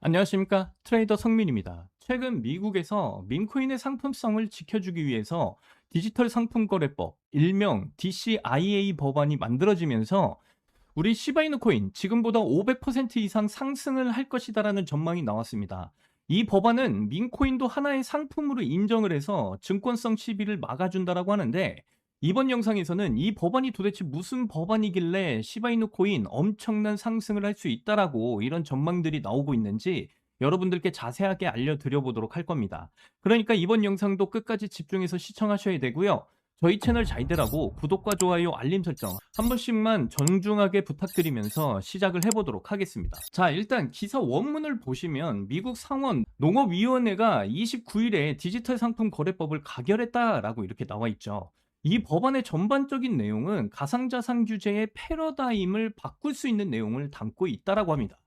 안녕하십니까? 트레이더 성민입니다. 최근 미국에서 민코인의 상품성을 지켜주기 위해서 디지털 상품 거래법, 일명 DCIA 법안이 만들어지면서 우리 시바이누 코인 지금보다 500% 이상 상승을 할 것이다라는 전망이 나왔습니다. 이 법안은 민코인도 하나의 상품으로 인정을 해서 증권성 시비를 막아준다라고 하는데, 이번 영상에서는 이 법안이 도대체 무슨 법안이길래 시바이누 코인 엄청난 상승을 할 수 있다라고 이런 전망들이 나오고 있는지 여러분들께 자세하게 알려드려 보도록 할 겁니다. 그러니까 이번 영상도 끝까지 집중해서 시청하셔야 되고요. 저희 채널 잘 되라고 구독과 좋아요, 알림 설정 한 번씩만 정중하게 부탁드리면서 시작을 해보도록 하겠습니다. 자, 일단 기사 원문을 보시면 미국 상원 농업위원회가 29일에 디지털 상품 거래법을 가결했다라고 이렇게 나와 있죠. 이 법안의 전반적인 내용은 가상자산 규제의 패러다임을 바꿀 수 있는 내용을 담고 있다라고 합니다.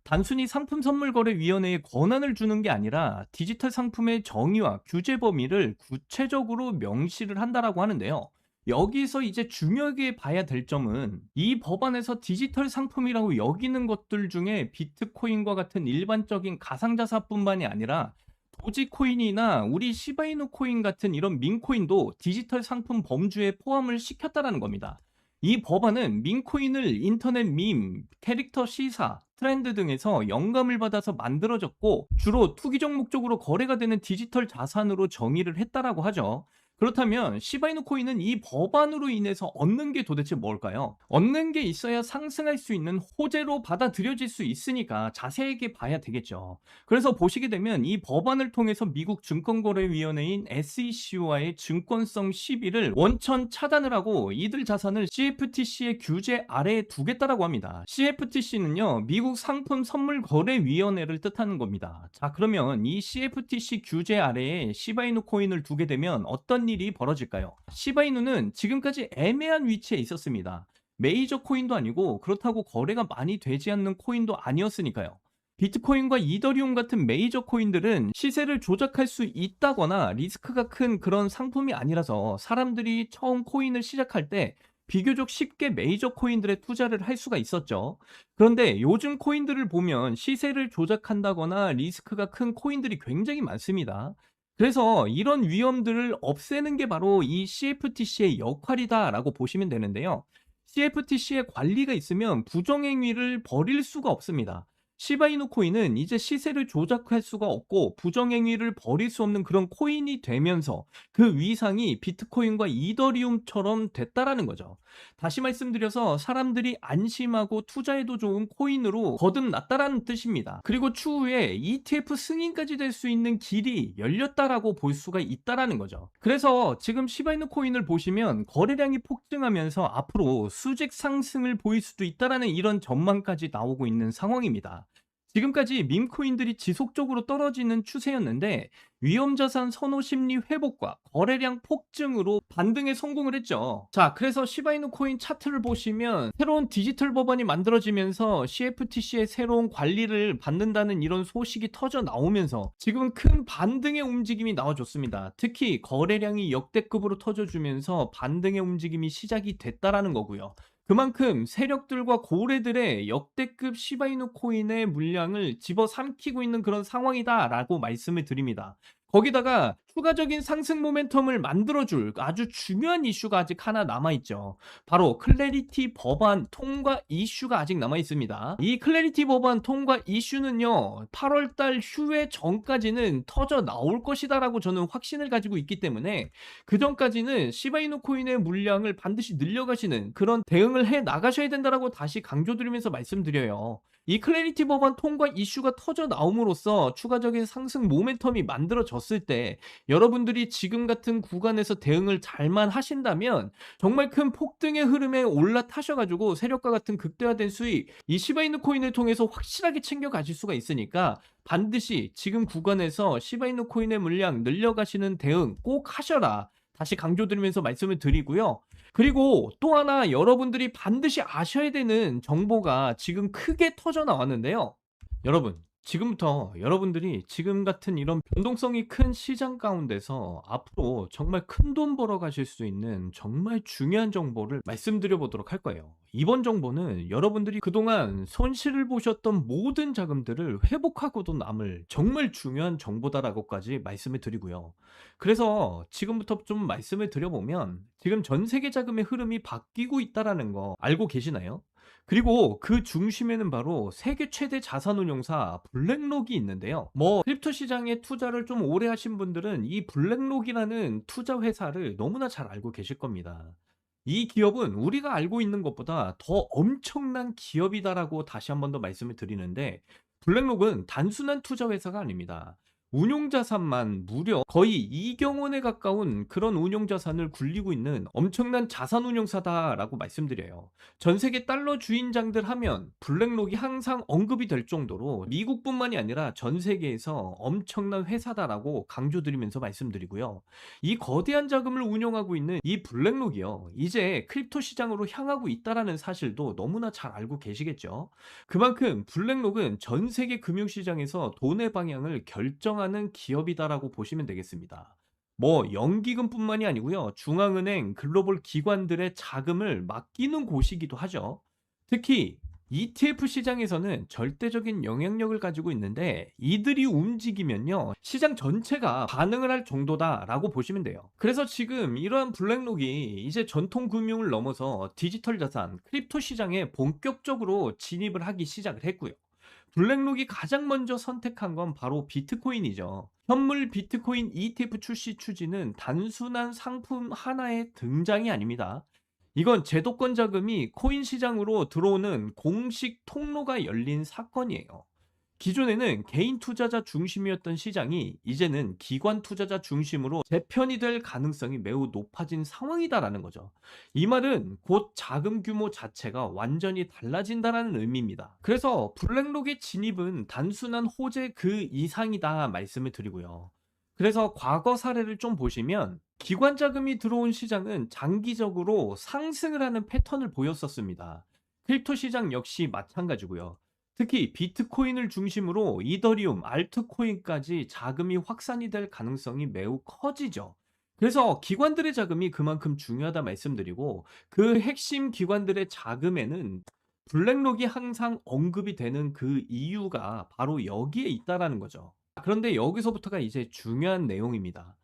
단순히 상품선물거래위원회에 권한을 주는 게 아니라 디지털 상품의 정의와 규제 범위를 구체적으로 명시를 한다라고 하는데요. 여기서 이제 중요하게 봐야 될 점은 이 법안에서 디지털 상품이라고 여기는 것들 중에 비트코인과 같은 일반적인 가상자산뿐만이 아니라 도지코인이나 우리 시바이누 코인 같은 이런 민코인도 디지털 상품 범주에 포함을 시켰다라는 겁니다. 이 법안은 민코인을 인터넷 밈, 캐릭터 시사, 트렌드 등에서 영감을 받아서 만들어졌고 주로 투기적 목적으로 거래가 되는 디지털 자산으로 정의를 했다라고 하죠. 그렇다면 시바이누 코인은 이 법안으로 인해서 얻는 게 도대체 뭘까요? 얻는 게 있어야 상승할 수 있는 호재로 받아들여질 수 있으니까 자세하게 봐야 되겠죠. 그래서 보시게 되면 이 법안을 통해서 미국 증권거래위원회인 SEC와의 증권성 시비를 원천 차단을 하고 이들 자산을 CFTC의 규제 아래에 두겠다라고 합니다. CFTC는요, 미국 상품 선물 거래위원회를 뜻하는 겁니다. 자, 그러면 이 CFTC 규제 아래에 시바이누 코인을 두게 되면 어떤 일이 벌어질까요? 시바이누는 지금까지 애매한 위치에 있었습니다. 메이저 코인도 아니고 그렇다고 거래가 많이 되지 않는 코인도 아니었으니까요. 비트코인과 이더리움 같은 메이저 코인들은 시세를 조작할 수 있다거나 리스크가 큰 그런 상품이 아니라서 사람들이 처음 코인을 시작할 때 비교적 쉽게 메이저 코인들에 투자를 할 수가 있었죠. 그런데 요즘 코인들을 보면 시세를 조작한다거나 리스크가 큰 코인들이 굉장히 많습니다. 그래서 이런 위험들을 없애는 게 바로 이 CFTC의 역할이다라고 보시면 되는데요. CFTC의 관리가 있으면 부정행위를 벌일 수가 없습니다. 시바이누 코인은 이제 시세를 조작할 수가 없고 부정행위를 벌일 수 없는 그런 코인이 되면서 그 위상이 비트코인과 이더리움처럼 됐다라는 거죠. 다시 말씀드려서 사람들이 안심하고 투자해도 좋은 코인으로 거듭났다라는 뜻입니다. 그리고 추후에 ETF 승인까지 될 수 있는 길이 열렸다라고 볼 수가 있다라는 거죠. 그래서 지금 시바이누 코인을 보시면 거래량이 폭증하면서 앞으로 수직 상승을 보일 수도 있다라는 이런 전망까지 나오고 있는 상황입니다. 지금까지 밈코인들이 지속적으로 떨어지는 추세였는데 위험자산 선호 심리 회복과 거래량 폭증으로 반등에 성공을 했죠. 자, 그래서 시바이누 코인 차트를 보시면 새로운 디지털 법안이 만들어지면서 CFTC의 새로운 관리를 받는다는 이런 소식이 터져 나오면서 지금은 큰 반등의 움직임이 나와줬습니다. 특히 거래량이 역대급으로 터져주면서 반등의 움직임이 시작이 됐다라는 거고요. 그만큼 세력들과 고래들의 역대급 시바이누 코인의 물량을 집어삼키고 있는 그런 상황이다라고 말씀을 드립니다. 거기다가 추가적인 상승 모멘텀을 만들어줄 아주 중요한 이슈가 아직 하나 남아있죠. 바로 클래리티 법안 통과 이슈가 아직 남아있습니다. 이 클래리티 법안 통과 이슈는요, 8월달 휴회 전까지는 터져 나올 것이다라고 저는 확신을 가지고 있기 때문에 그 전까지는 시바이누 코인의 물량을 반드시 늘려가시는 그런 대응을 해 나가셔야 된다라고 다시 강조드리면서 말씀드려요. 이 클래리티 법안 통과 이슈가 터져 나옴으로써 추가적인 상승 모멘텀이 만들어졌을 때 여러분들이 지금 같은 구간에서 대응을 잘만 하신다면 정말 큰 폭등의 흐름에 올라타셔가지고 세력과 같은 극대화된 수익, 이 시바이누 코인을 통해서 확실하게 챙겨가실 수가 있으니까 반드시 지금 구간에서 시바이누 코인의 물량 늘려가시는 대응 꼭 하셔라. 다시 강조드리면서 말씀을 드리고요. 그리고 또 하나 여러분들이 반드시 아셔야 되는 정보가 지금 크게 터져 나왔는데요. 여러분, 지금부터 여러분들이 지금 같은 이런 변동성이 큰 시장 가운데서 앞으로 정말 큰돈 벌어 가실 수 있는 정말 중요한 정보를 말씀드려 보도록 할 거예요. 이번 정보는 여러분들이 그동안 손실을 보셨던 모든 자금들을 회복하고도 남을 정말 중요한 정보다라고까지 말씀을 드리고요. 그래서 지금부터 좀 말씀을 드려보면 지금 전 세계 자금의 흐름이 바뀌고 있다라는 거 알고 계시나요? 그리고 그 중심에는 바로 세계 최대 자산운용사 블랙록이 있는데요. 크립토 시장에 투자를 좀 오래 하신 분들은 이 블랙록이라는 투자 회사를 너무나 잘 알고 계실 겁니다. 이 기업은 우리가 알고 있는 것보다 더 엄청난 기업이다라고 다시 한 번 더 말씀을 드리는데, 블랙록은 단순한 투자 회사가 아닙니다. 운용 자산만 무려 거의 2경 원에 가까운 그런 운용 자산을 굴리고 있는 엄청난 자산 운용사다라고 말씀드려요. 전 세계 달러 주인장들 하면 블랙록이 항상 언급이 될 정도로 미국뿐만이 아니라 전 세계에서 엄청난 회사다라고 강조드리면서 말씀드리고요. 이 거대한 자금을 운용하고 있는 이 블랙록이요, 이제 크립토 시장으로 향하고 있다라는 사실도 너무나 잘 알고 계시겠죠. 그만큼 블랙록은 전 세계 금융시장에서 돈의 방향을 결정하는 기업이다라고 보시면 되겠습니다. 연기금뿐만이 아니고요, 중앙은행, 글로벌 기관들의 자금을 맡기는 곳이기도 하죠. 특히 ETF 시장에서는 절대적인 영향력을 가지고 있는데, 이들이 움직이면요, 시장 전체가 반응을 할 정도다라고 보시면 돼요. 그래서 지금 이러한 블랙록이 이제 전통 금융을 넘어서 디지털 자산, 크립토 시장에 본격적으로 진입을 하기 시작을 했고요. 블랙록이 가장 먼저 선택한 건 바로 비트코인이죠. 현물 비트코인 ETF 출시 추진은 단순한 상품 하나의 등장이 아닙니다. 이건 제도권 자금이 코인 시장으로 들어오는 공식 통로가 열린 사건이에요. 기존에는 개인 투자자 중심이었던 시장이 이제는 기관 투자자 중심으로 재편이 될 가능성이 매우 높아진 상황이다라는 거죠. 이 말은 곧 자금 규모 자체가 완전히 달라진다라는 의미입니다. 그래서 블랙록의 진입은 단순한 호재 그 이상이다 말씀을 드리고요. 그래서 과거 사례를 좀 보시면 기관 자금이 들어온 시장은 장기적으로 상승을 하는 패턴을 보였었습니다. 크립토 시장 역시 마찬가지고요. 특히 비트코인을 중심으로 이더리움, 알트코인까지 자금이 확산이 될 가능성이 매우 커지죠. 그래서 기관들의 자금이 그만큼 중요하다 말씀드리고, 그 핵심 기관들의 자금에는 블랙록이 항상 언급이 되는 그 이유가 바로 여기에 있다라는 거죠. 그런데 여기서부터가 이제 중요한 내용입니다.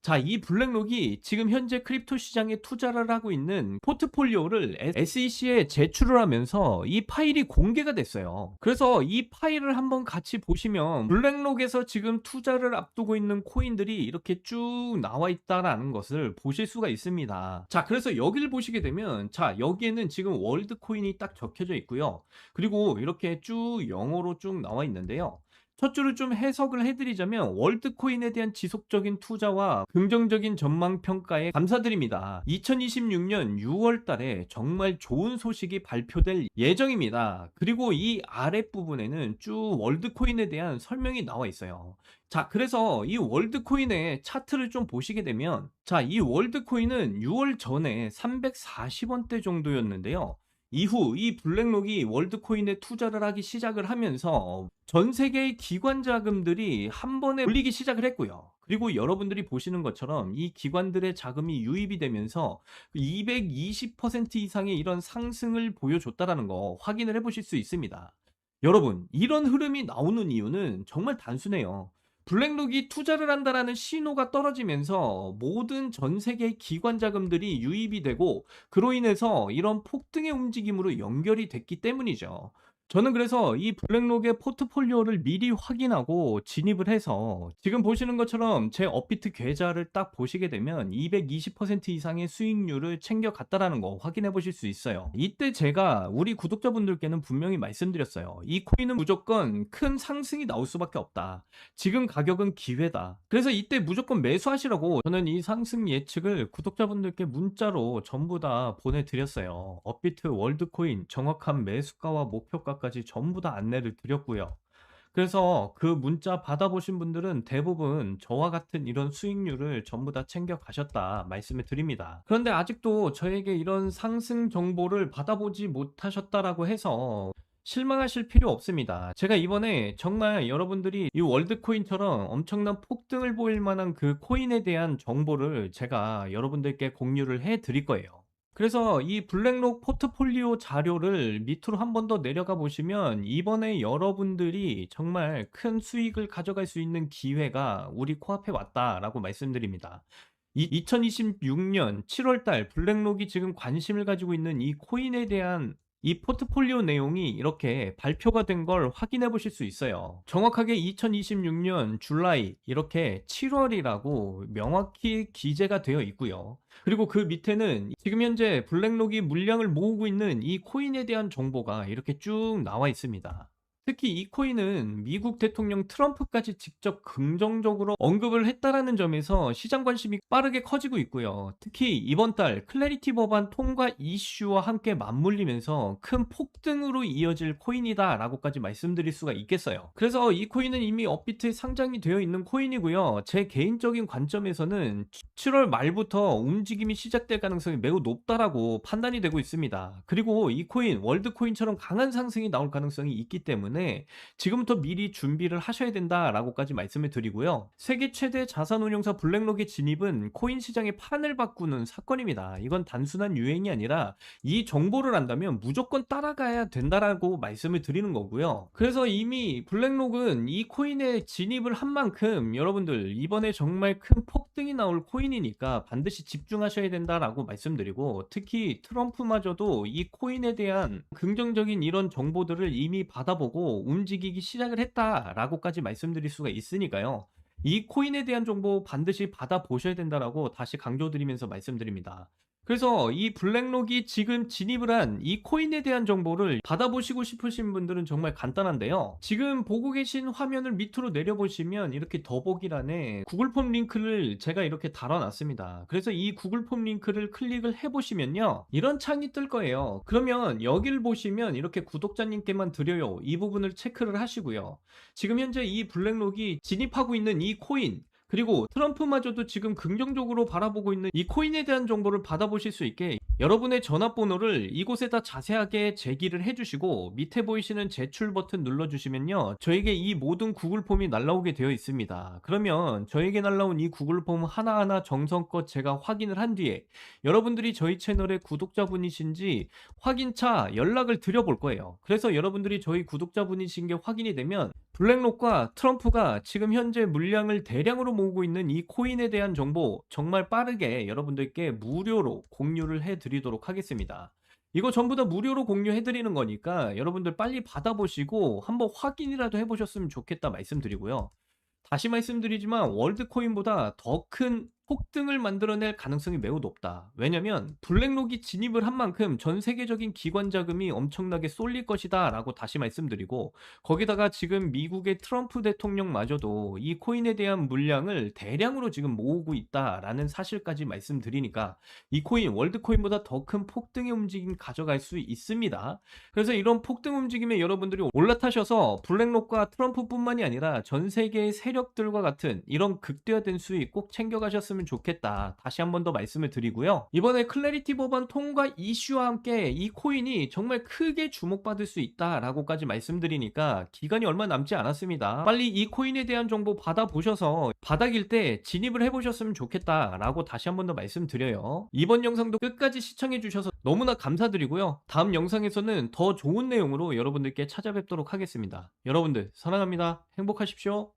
자, 이 블랙록이 지금 현재 크립토 시장에 투자를 하고 있는 포트폴리오를 SEC에 제출을 하면서 이 파일이 공개가 됐어요. 그래서 이 파일을 한번 같이 보시면 블랙록에서 지금 투자를 앞두고 있는 코인들이 이렇게 쭉 나와 있다라는 것을 보실 수가 있습니다. 자, 그래서 여기를 보시게 되면, 자, 여기에는 지금 월드 코인이 딱 적혀져 있고요. 그리고 이렇게 쭉 영어로 쭉 나와 있는데요. 첫 줄을 좀 해석을 해드리자면, 월드코인에 대한 지속적인 투자와 긍정적인 전망 평가에 감사드립니다. 2026년 6월 달에 정말 좋은 소식이 발표될 예정입니다. 그리고 이 아랫부분에는 쭉 월드코인에 대한 설명이 나와 있어요. 자, 그래서 이 월드코인의 차트를 좀 보시게 되면, 자, 이 월드코인은 6월 전에 340원대 정도였는데요. 이후 이 블랙록이 월드코인에 투자를 하기 시작을 하면서 전 세계의 기관 자금들이 한 번에 몰리기 시작을 했고요. 그리고 여러분들이 보시는 것처럼 이 기관들의 자금이 유입이 되면서 220% 이상의 이런 상승을 보여줬다라는 거 확인을 해보실 수 있습니다. 여러분, 이런 흐름이 나오는 이유는 정말 단순해요. 블랙록이 투자를 한다라는 신호가 떨어지면서 모든 전 세계 기관 자금들이 유입이 되고, 그로 인해서 이런 폭등의 움직임으로 연결이 됐기 때문이죠. 저는 그래서 이 블랙록의 포트폴리오를 미리 확인하고 진입을 해서, 지금 보시는 것처럼 제 업비트 계좌를 딱 보시게 되면 220% 이상의 수익률을 챙겨갔다라는 거 확인해 보실 수 있어요. 이때 제가 우리 구독자분들께는 분명히 말씀드렸어요. 이 코인은 무조건 큰 상승이 나올 수밖에 없다. 지금 가격은 기회다. 그래서 이때 무조건 매수하시라고 저는 이 상승 예측을 구독자분들께 문자로 전부 다 보내드렸어요. 업비트 월드코인 정확한 매수가와 목표가까지 전부 다 안내를 드렸고요. 그래서 그 문자 받아보신 분들은 대부분 저와 같은 이런 수익률을 전부 다 챙겨 가셨다 말씀을 드립니다. 그런데 아직도 저에게 이런 상승 정보를 받아보지 못하셨다라고 해서 실망하실 필요 없습니다. 제가 이번에 정말 여러분들이 이 월드코인처럼 엄청난 폭등을 보일 만한 그 코인에 대한 정보를 제가 여러분들께 공유를 해 드릴 거예요. 그래서 이 블랙록 포트폴리오 자료를 밑으로 한 번 더 내려가 보시면 이번에 여러분들이 정말 큰 수익을 가져갈 수 있는 기회가 우리 코앞에 왔다라고 말씀드립니다. 이 2026년 7월 달 블랙록이 지금 관심을 가지고 있는 이 코인에 대한 이 포트폴리오 내용이 이렇게 발표가 된 걸 확인해 보실 수 있어요. 정확하게 2026년 줄라이 이렇게 7월이라고 명확히 기재가 되어 있고요. 그리고 그 밑에는 지금 현재 블랙록이 물량을 모으고 있는 이 코인에 대한 정보가 이렇게 쭉 나와 있습니다. 특히 이 코인은 미국 대통령 트럼프까지 직접 긍정적으로 언급을 했다라는 점에서 시장 관심이 빠르게 커지고 있고요. 특히 이번 달 클래리티 법안 통과 이슈와 함께 맞물리면서 큰 폭등으로 이어질 코인이다라고까지 말씀드릴 수가 있겠어요. 그래서 이 코인은 이미 업비트에 상장이 되어 있는 코인이고요. 제 개인적인 관점에서는 7월 말부터 움직임이 시작될 가능성이 매우 높다라고 판단이 되고 있습니다. 그리고 이 코인 월드코인처럼 강한 상승이 나올 가능성이 있기 때문에 지금부터 미리 준비를 하셔야 된다라고까지 말씀을 드리고요. 세계 최대 자산운용사 블랙록의 진입은 코인 시장의 판을 바꾸는 사건입니다. 이건 단순한 유행이 아니라 이 정보를 안다면 무조건 따라가야 된다라고 말씀을 드리는 거고요. 그래서 이미 블랙록은 이 코인에 진입을 한 만큼 여러분들 이번에 정말 큰 폭등이 나올 코인이니까 반드시 집중하셔야 된다라고 말씀드리고, 특히 트럼프마저도 이 코인에 대한 긍정적인 이런 정보들을 이미 받아보고 움직이기 시작을 했다라고까지 말씀드릴 수가 있으니까요. 이 코인에 대한 정보 반드시 받아보셔야 된다라고 다시 강조드리면서 말씀드립니다. 그래서 이 블랙록이 지금 진입을 한 이 코인에 대한 정보를 받아보시고 싶으신 분들은 정말 간단한데요. 지금 보고 계신 화면을 밑으로 내려보시면 이렇게 더보기란에 구글 폼 링크를 제가 이렇게 달아놨습니다. 그래서 이 구글 폼 링크를 클릭을 해보시면요, 이런 창이 뜰 거예요. 그러면 여기를 보시면 이렇게 구독자님께만 드려요, 이 부분을 체크를 하시고요. 지금 현재 이 블랙록이 진입하고 있는 이 코인, 그리고 트럼프마저도 지금 긍정적으로 바라보고 있는 이 코인에 대한 정보를 받아보실 수 있게 여러분의 전화번호를 이곳에다 자세하게 제기를 해주시고 밑에 보이시는 제출 버튼 눌러주시면요, 저에게 이 모든 구글 폼이 날라오게 되어 있습니다. 그러면 저에게 날라온 이 구글 폼 하나하나 정성껏 제가 확인을 한 뒤에 여러분들이 저희 채널의 구독자분이신지 확인차 연락을 드려볼 거예요. 그래서 여러분들이 저희 구독자분이신 게 확인이 되면 블랙록과 트럼프가 지금 현재 물량을 대량으로 모으고 있는 이 코인에 대한 정보 정말 빠르게 여러분들께 무료로 공유를 해드리도록 하겠습니다. 이거 전부 다 무료로 공유해드리는 거니까 여러분들 빨리 받아보시고 한번 확인이라도 해보셨으면 좋겠다 말씀드리고요. 다시 말씀드리지만 월드코인보다 더 큰 폭등을 만들어낼 가능성이 매우 높다. 왜냐면 블랙록이 진입을 한 만큼 전 세계적인 기관 자금이 엄청나게 쏠릴 것이다 라고 다시 말씀드리고, 거기다가 지금 미국의 트럼프 대통령마저도 이 코인에 대한 물량을 대량으로 지금 모으고 있다라는 사실까지 말씀드리니까 이 코인 월드코인보다 더 큰 폭등의 움직임 가져갈 수 있습니다. 그래서 이런 폭등 움직임에 여러분들이 올라타셔서 블랙록과 트럼프뿐만이 아니라 전 세계의 세력들과 같은 이런 극대화된 수익 꼭 챙겨가셨으면 좋겠다, 다시 한 번 더 말씀을 드리고요. 이번에 클래리티 법안 통과 이슈와 함께 이 코인이 정말 크게 주목받을 수 있다라고까지 말씀드리니까 기간이 얼마 남지 않았습니다. 빨리 이 코인에 대한 정보 받아보셔서 바닥일 때 진입을 해보셨으면 좋겠다라고 다시 한 번 더 말씀드려요. 이번 영상도 끝까지 시청해주셔서 너무나 감사드리고요. 다음 영상에서는 더 좋은 내용으로 여러분들께 찾아뵙도록 하겠습니다. 여러분들 사랑합니다. 행복하십시오.